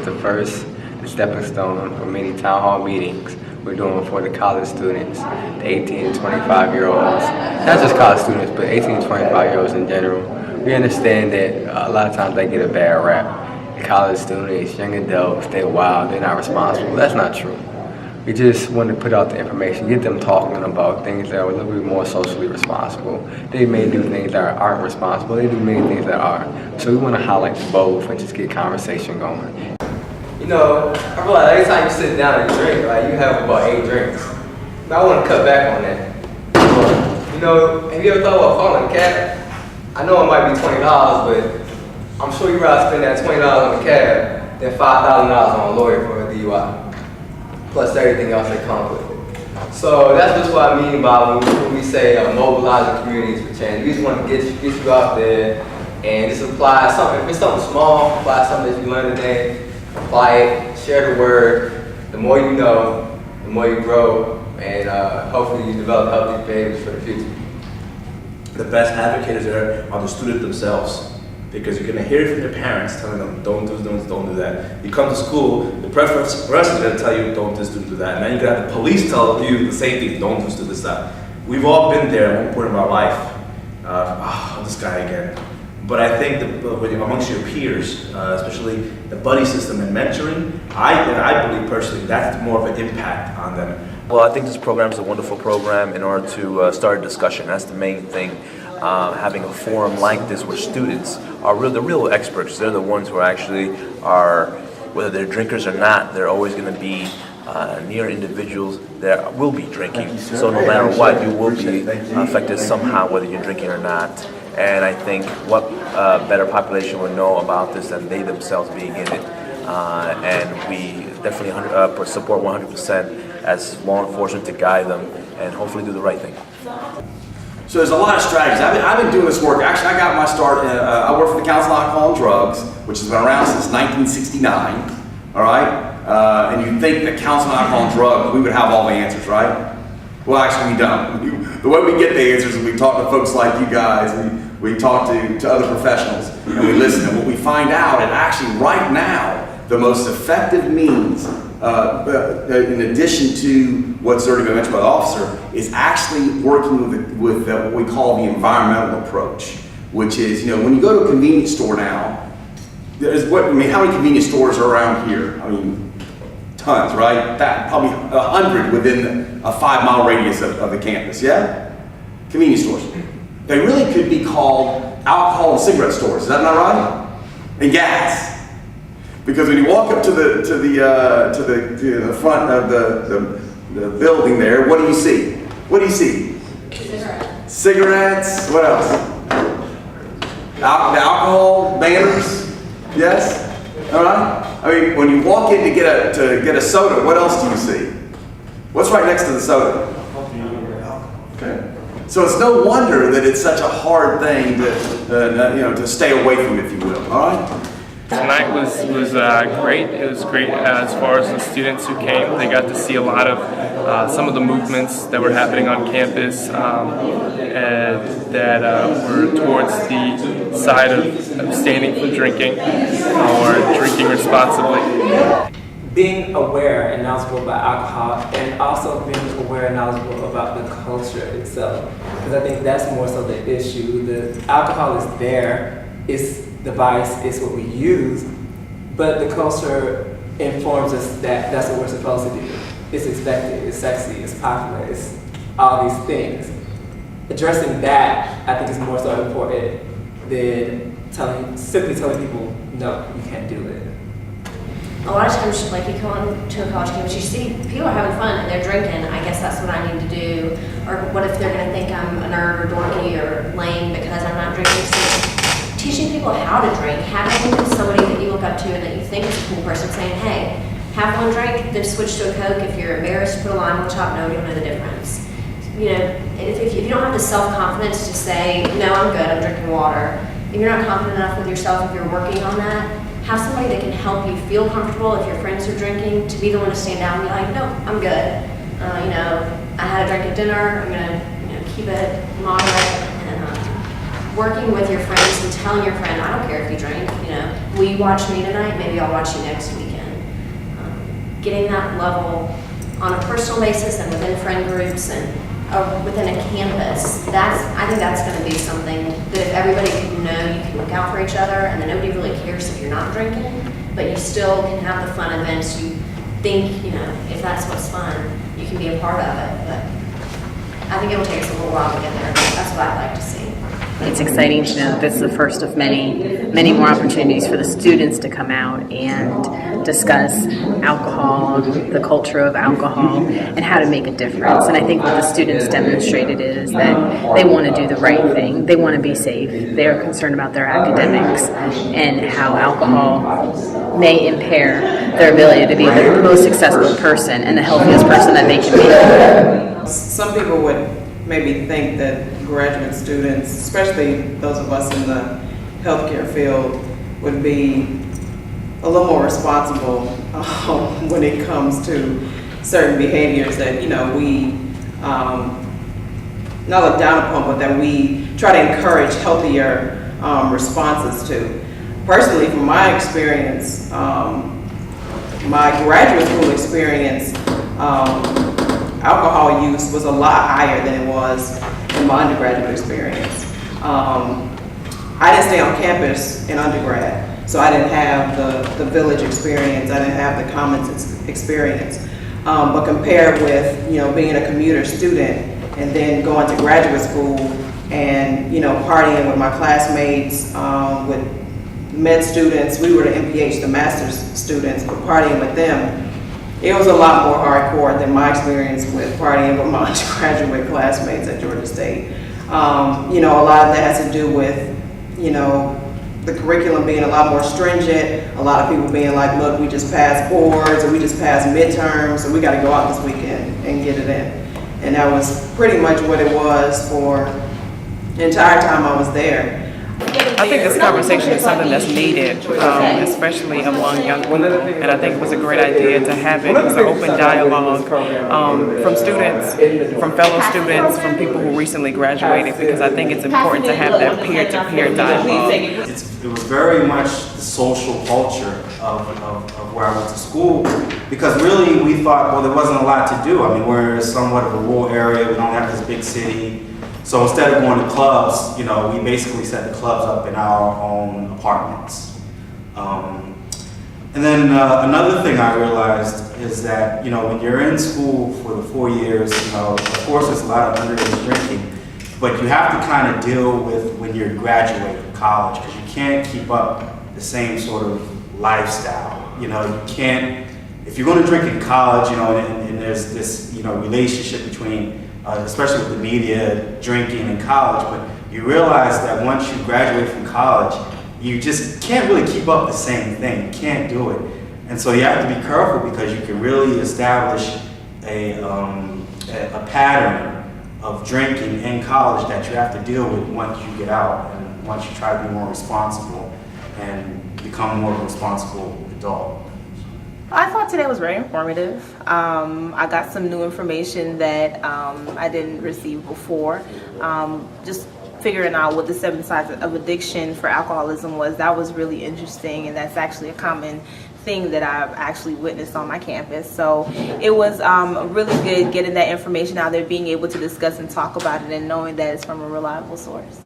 is the first stepping stone for many town hall meetings we're doing for the college students, the 18 to 25-year-olds. Not just college students, but 18 to 25-year-olds in general. We understand that a lot of times they get a bad rap. The college students, young adults, they're wild, they're not responsible. That's not true. We just want to put out the information, get them talking about things that are a little bit more socially responsible. They may do things that aren't responsible, they do many things that are. So we want to highlight both and just get conversation going. You know, I realize every time you sit down and drink, like you have about 8 drinks. Now I want to cut back on that. You know, have you ever thought about calling a cab? I know it might be $20, but I'm sure you'd rather spend that $20 on a cab than $5,000 on a lawyer for a DUI. Plus everything else that comes with it. So that's just what I mean by when we say mobilizing communities for change. We just want to get you out there and just apply something. If it's something small, apply something that you learned today, apply it, share the word. The more you know, the more you grow, and hopefully you develop healthy behaviors for the future. The best advocates are the students themselves. Because you're going to hear it from your parents telling them, don't do this, don't do that. You come to school, the professor is going to tell you, don't do this, do that. And then you're going to have the police tell you the same thing, don't do this, do this, that. We've all been there at one point in our life. This guy again. But I think that amongst your peers, especially the buddy system and mentoring, I believe personally that's more of an impact on them. Well, I think this program is a wonderful program in order to start a discussion. That's the main thing. Having a forum like this where students are the real experts. They're the ones who whether they're drinkers or not, they're always going to be near individuals that will be drinking. So no matter what, you will be affected somehow, whether you're drinking or not. And I think what better population would know about this than they themselves being in it. And we definitely support 100% as law enforcement to guide them and hopefully do the right thing. So there's a lot of strategies. I've been doing this work. Actually, I got my start. I work for the Council on Alcohol and Drugs, which has been around since 1969. All right, and you'd think the Council on Alcohol and Drugs, we would have all the answers, right? Well, actually, we don't. The way we get the answers is we talk to folks like you guys. We talk to other professionals, and we listen. And what we find out, and actually, right now, the most effective means, in addition to what's already been mentioned by the officer, is actually working with what we call the environmental approach, which is, when you go to a convenience store now, how many convenience stores are around here? I mean, tons, right? Probably 100 within a 5-mile radius of the campus, yeah? Convenience stores. They really could be called alcohol and cigarette stores, is that not right? And gas. Because when you walk up to the front of the building there, what do you see? What do you see? Cigarettes. Cigarettes. What else? The alcohol banners. Yes. All right. I mean, when you walk in to get a soda, what else do you see? What's right next to the soda? Okay. So it's no wonder that it's such a hard thing to stay away from, if you will. All right. Tonight was great. It was great as far as the students who came. They got to see a lot of some of the movements that were happening on campus that were towards the side of abstaining from drinking or drinking responsibly. Being aware and knowledgeable about alcohol, and also being aware and knowledgeable about the culture itself, because I think that's more so the issue. The alcohol is there. It's the vice, is what we use, but the culture informs us that that's what we're supposed to do. It's expected, it's sexy, it's popular, it's all these things. Addressing that, I think, is more so important than simply telling people, no, you can't do it. A lot of times, like, you come on to a college campus, you see people are having fun and they're drinking. I guess that's what I need to do. Or what if they're going to think I'm a nerd or dorky or lame because I'm not drinking? So teaching people how to drink, having somebody that you look up to and that you think is a cool person, saying, hey, have one drink, then switch to a Coke. If you're embarrassed, put a lime on the top. No, you don't know the difference. If you don't have the self-confidence to say, no, I'm good, I'm drinking water. If you're not confident enough with yourself, if you're working on that, have somebody that can help you feel comfortable if your friends are drinking, to be the one to stand out and be like, no, I'm good. I had a drink at dinner, I'm gonna keep it moderate. Working with your friends and telling your friend, I don't care if you drink, will you watch me tonight? Maybe I'll watch you next weekend. getting that level on a personal basis and within friend groups and within a campus, I think that's going to be something that if everybody can know you can look out for each other, and then nobody really cares if you're not drinking, but you still can have the fun events. You think, if that's what's fun, you can be a part of it. But I think it'll take us a little while to get there. That's what I'd like to see. It's exciting to know that this is the first of many more opportunities for the students to come out and discuss alcohol, the culture of alcohol, and how to make a difference. And I think what the students demonstrated is that they want to do the right thing. They want to be safe. They're concerned about their academics and how alcohol may impair their ability to be the most successful person and the healthiest person that they can be. Some people would maybe think that graduate students, especially those of us in the healthcare field, would be a little more responsible when it comes to certain behaviors that we not look down upon, but that we try to encourage healthier responses to. Personally, from my experience, my graduate school experience, alcohol use was a lot higher than it was in my undergraduate experience. I didn't stay on campus in undergrad, so I didn't have the village experience, I didn't have the commons experience. But compared with being a commuter student and then going to graduate school and partying with my classmates, with med students, we were the MPH, the master's students, but partying with them, it was a lot more hardcore than my experience with partying with my undergraduate classmates at Georgia State. A lot of that has to do with, the curriculum being a lot more stringent, a lot of people being like, look, we just passed boards, or we just passed midterms, so we got to go out this weekend and get it in. And that was pretty much what it was for the entire time I was there. I think this conversation is something that's needed, especially among young people, and I think it was a great idea to have it as an open dialogue from students, from fellow students, from people who recently graduated, because I think it's important to have that peer-to-peer dialogue. It was very much the social culture of where I went to school, because really we thought, well, there wasn't a lot to do. I mean, we're somewhat of a rural area, we don't have this big city. So instead of going to clubs, we basically set the clubs up in our own apartments. And then another thing I realized is that, when you're in school for the 4 years, of course there's a lot of underage drinking, but you have to kind of deal with when you're graduating from college, because you can't keep up the same sort of lifestyle. You can't, if you're going to drink in college, and there's this, relationship between especially with the media, drinking in college, but you realize that once you graduate from college, you just can't really keep up the same thing. You can't do it. And so you have to be careful, because you can really establish a pattern of drinking in college that you have to deal with once you get out and once you try to be more responsible and become more of a responsible adult. I thought today was very informative. I got some new information that I didn't receive before. Just figuring out what the 7 signs of addiction for alcoholism was, that was really interesting, and that's actually a common thing that I've actually witnessed on my campus. So it was really good getting that information out there, being able to discuss and talk about it, and knowing that it's from a reliable source.